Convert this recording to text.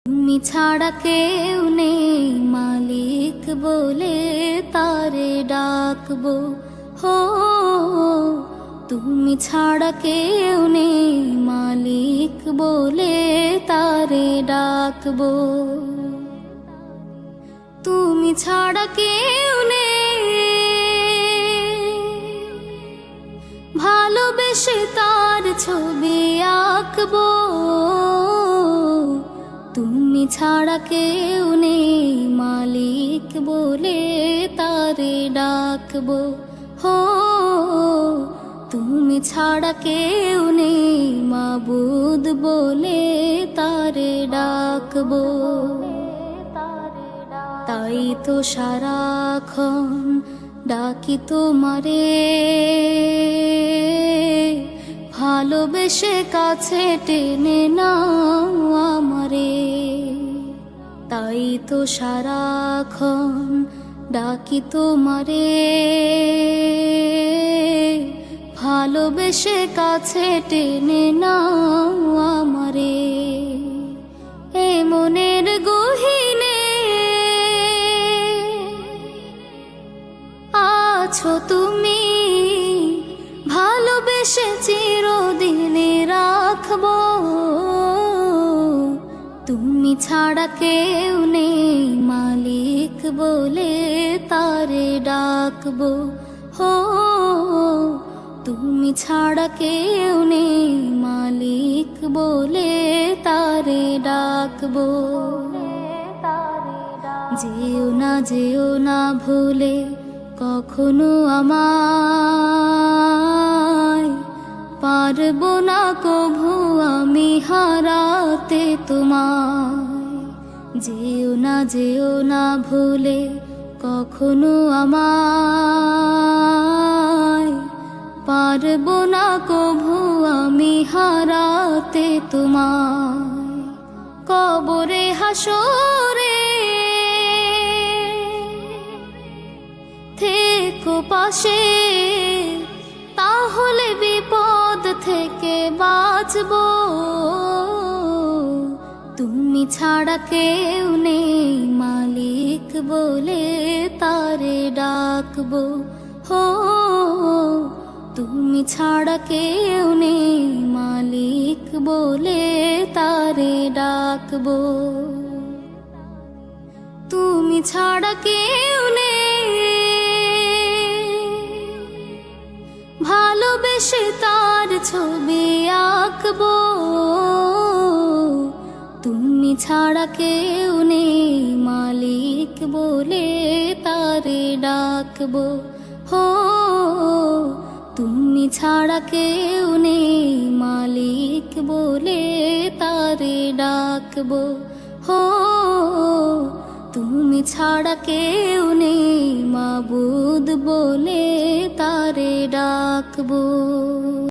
তুমি ছাড়া কেউ নেই মালিক বলে তারে ডাকবো। হো তুমি ছাড়া কেউ নেই মালিক বলে তারে ডাকবো। তুমি ছাড়া কেউ নেই ভালোবেসে তার ছবি আঁকবো। তুমি ছাড়া কেউ নেই মালিক বলে তারে ডাকবো। হো তুমি ছাড়া কেউ নেই মাবুদ বলে তারে ডাকবো। তাই তো সারাক্ষণ ডাকি তোমারে, ভালোবেসে কাছে টেনে নাও আমারে। তাই তো সারাক্ষণ ডাকি তোমারে, ভালোবেসে কাছে টেনে নাও আমারে। এ মনের গহীনে আছো তুমি, ভালোবেসে চিরদিনে রাখবো। তুমি ছাড়া কেউ নেই মালিক বলে তারে ডাকবো। হো তুমি ছাড়া কেউ নেই মালিক বলে তারে ডাকবো। যেও না ভুলে কখনো আমায়, পারবো না কভু আমি হারাতে তোমায়। যেও না ভুলে কখনো আমায়, পারবো না কভু আমি হারাতে তোমায়। কবরে হাসরে থেকো পাশে, তাহলে বিপদ থেকে বাঁচবো। তুমি ছাড়া কেউ নেই মালিক বলে তারে ডাকবো। হো তুমি ছাড়া কেউ নেই মালিক বলে তারে ডাকবো। তুমি ছাড়া কেউ নেই ভালোবেসে তার ছবি আঁকবো। তুমি ছাড়া কেউ নেই মালিক বলে তারে ডাকবো। হো তুমি ছাড়া কেউ নেই মালিক বলে তারে ডাকবো। হো তুমি ছাড়া কেউ নেই মাবুদ বলে তারে ডাকবো।